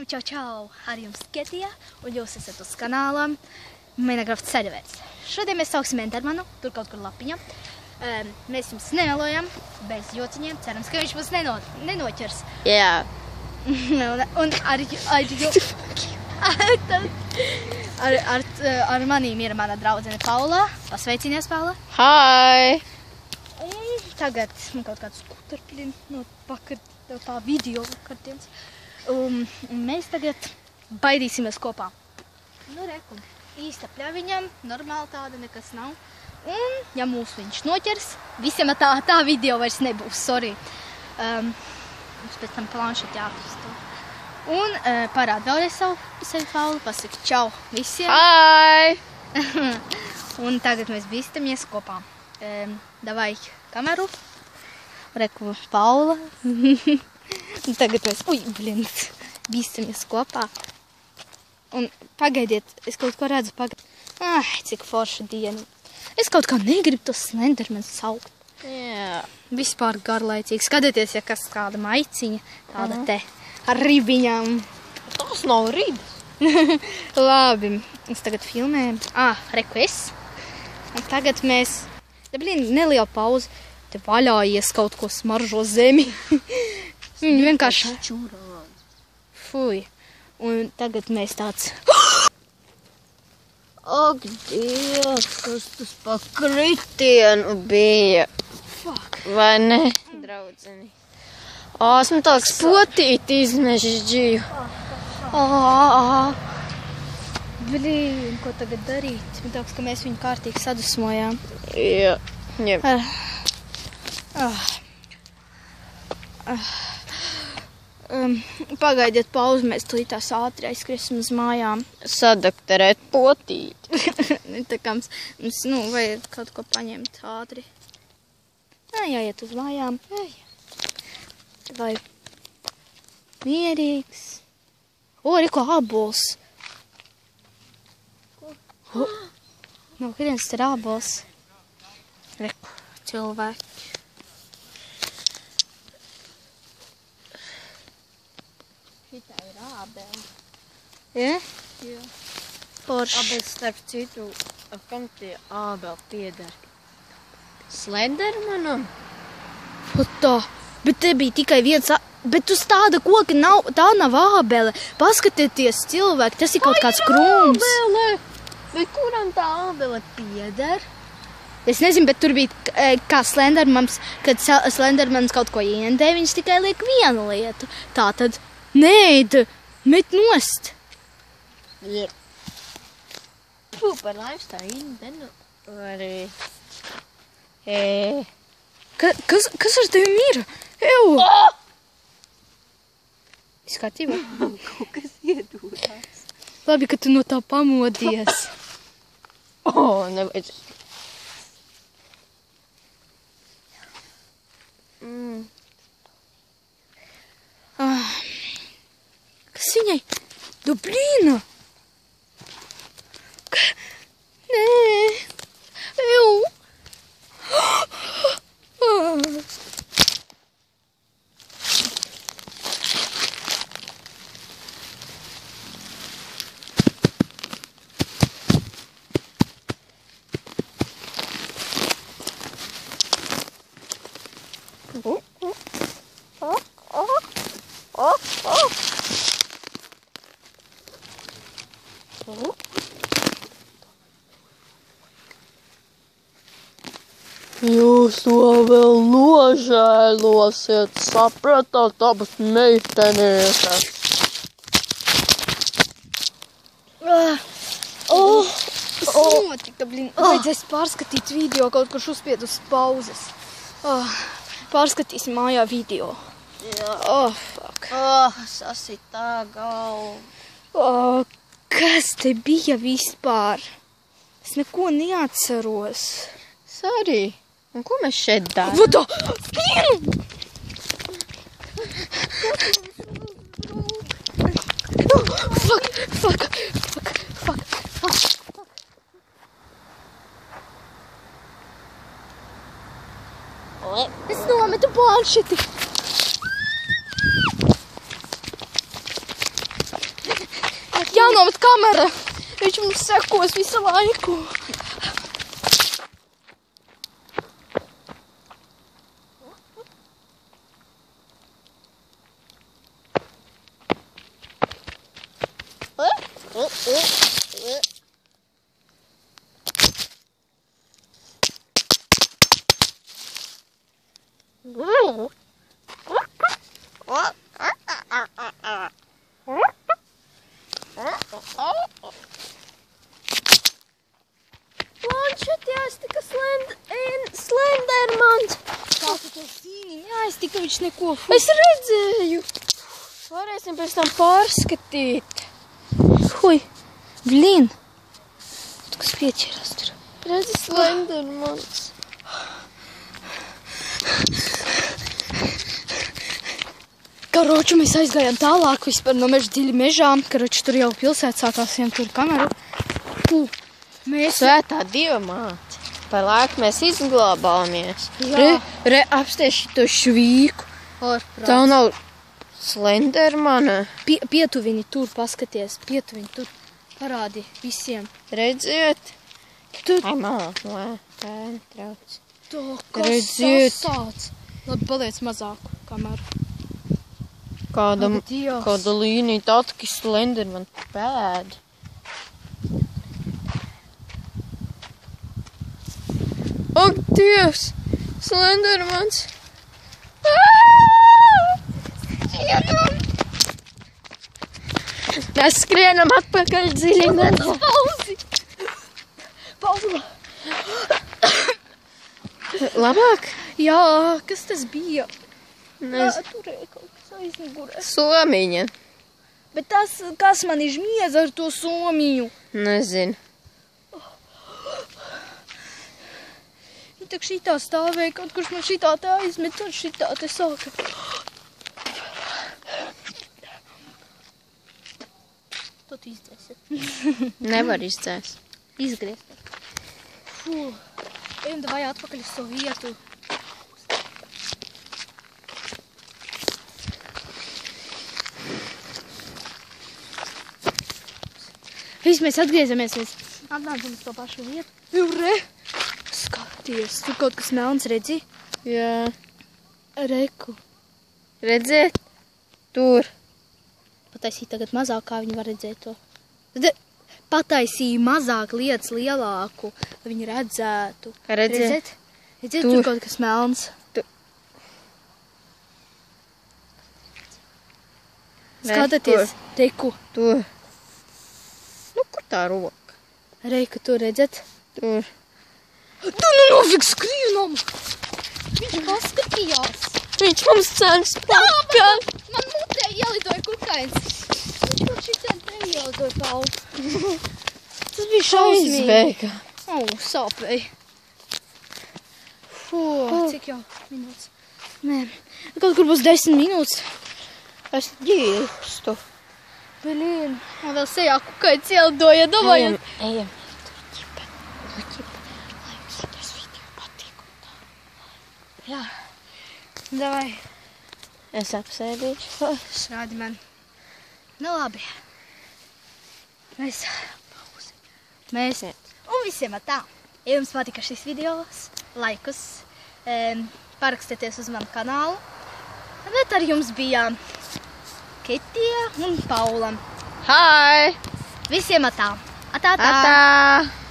Čau, ar jums Ketija, un jūs esat uz kanālam Minecraft serveris. Šodien mēs sauksim Endermanu, tur kaut kur lapiņa. Mēs jums nemelojam, bez jociņiem, cerams, ka viņš mums nenoķers. Jā. Un ar manīm ir mana draudzene Paula. Pasveicinies, Paula. Hai! Un tagad man kaut kāds skuterplin no tā video kartienes. Un mēs tagad baidīsimies kopā. Nu, reku, īsta pļaviņam, normāli tāda nekas nav. Un, ja mūs viņš noķers, visiem tā video vairs nebūs, sorry. Mums pēc tam planšeti jāpastā. Un parād vēlreiz sevi, Paula, pasaka čau visiem. Hai! Un tagad mēs bīstamies kopā. Davai kameru. Reku, Paula. Un tagad mēs, bīstamies kopā. Un pagaidiet, es kaut ko redzu, cik forša diena. Es kaut kā negribu tos Slendermans saukt. Jā. Vispār garlaicīgi. Skatieties, ja kas kāda maiciņa, tāda te ar ribiņām. Tas nav ribas. Labi, es tagad filmēju. Reku es. Un tagad mēs, neliela pauze, te vaļājies kaut ko smaržo zemi. Viņi vienkārši čurāns. Fuj. Un tagad mēs tāds... Ak, Dievs, kas tas pa kritienu bija? Fuck. Vai ne, draudzeni? Esmu tāds potīti izmežģīju. Ko tagad darīt? Man tāds, ka mēs viņu kārtīgi sadusmojām. Jā. Jeb. Pagaidiet pauzi, mēs tulītās ātri aizskriesim uz mājām. Sadakterēt potīti. Tā kā mums, vajag kaut ko paņemt ātri. Jāiet uz mājām. Vai mierīgs. Riko ābols. No kurienes te ir ābols? Reku, cilvēki. Šitā ir ābeli. Ja? Jā. Porš. Abels starp citu, kam tie ābeli pieder? Slendermanam? Tā, bet te bija tikai viens, bet uz tāda koka nav, tā nav ābele. Paskatieties, cilvēki, tas ir kaut kāds krūms. Ābele! Bet kuram tā ābele pieder? Es nezinu, bet tur bija kā Slendermans, kad Slendermans kaut ko iendē, viņš tikai liek vienu lietu. Tā tad, met nost. Jā. Pū, par laivstā indenu arī. Kas ar tevi ir? Ew! Skatībā? Kaut kas iedūrās. Labi, ka tu no tā pamodies. Nevajag. Kas viņai? Dublīna! Nē! Ew! Jūs to vēl nožēlosiet, sapratāt, abas meitenītes. Notika, vajadzēs pārskatīt video, kaut kurš uzspied uz pauzes. Pārskatīsim mājā video. Jā. Fuck. Sasitā galva. Kas te bija vispār? Es neko neatceros. Sorry. Un ko mēs šeit darām? Vadā! Fuck. Es nometu planšeti. jānomet kamera. Viņš mums sekos visu laiku. Šeit jāiztika Slendermans. Kā tu to zini? Neaiztika viņš neko. Es redzēju. Varēsim pēc tam pārskatīt. Hui, blin. Tu kas pieķerās tur? Redzi Slendermans. Karoču, mēs aizgājām tālāk vispār no meža dziļi mežām. Karoču, tur jau pilsēta sākās, jām tur kameru. Svētā Dieva māte. Par laiku mēs izglābāmies. Jā. Re, apsties šito švīku. Tā nav Slendermana. Pietuvini tur, paskaties. Pietuvini tur. Parādi visiem. Redziet? Tur. Ai, malā, tā trauc. To, kas Redziet. sasāc. Labi, paliec mazāku kameru. Kāda Dievs. līnija tāda, ka Slenderman pēd. Ak, Dievs! Slendermans! Mēs skrienam atpakaļ dziļi mežā. Paula! Labāk? Jā, kas tas bija? Nezinu. Turēja kaut kas aizmugurē. Somiņa. Bet tas, kas man izmiedz ar to somiju? Nezinu. Nu, tak šitā stāvēja, kaut kurš man šitā te aizmet, un šitā te sāka. To tu izdzēsi. Nevar izdzēst. Izgriezt. Fū. Ejam davai atpakaļ uz savu vietu. Viss, mēs atgriezamies, mēs atnācam uz to pašu vietu. Jure! Skaties, tur kaut kas melns, redzi? Jā. Reku. Redziet? Tur. Pataisīja tagad mazāk, kā viņi var redzēt to. Pataisīja mazāk lietas lielāku, lai viņi redzētu. Redziet? Redziet, tur kaut kas melns. Skatieties, Reku. Tur. Nu, kur tā roka? Reku, tur redzat? Tur. Tu nu nofik skrienam! Viņš paskatījās. Viņš mums cens pakaļ. Man mutē ielidoja kukains. Viņš šitien te ielidoja Paulu. Tas bija šausmīgi. Aizbēga. Sāpēja. Fū, cik jau minūtes? Nē, kaut kur būs 10 minūtes. Es ģīpstu. Blin, man vēl sejā kukains ielidoja, domāju. Ejam. Tas video patīk un tā. Jā. Davai. Es apsēdīšu. Rādi man. Nu labi. Mēs. Un visiem tā. Ja jums patika šis videos, laikus, parakstieties uz manu kanālu. Bet ar jums bija Kitija un Paula. Hai! Visiem tā. Atā. Atā!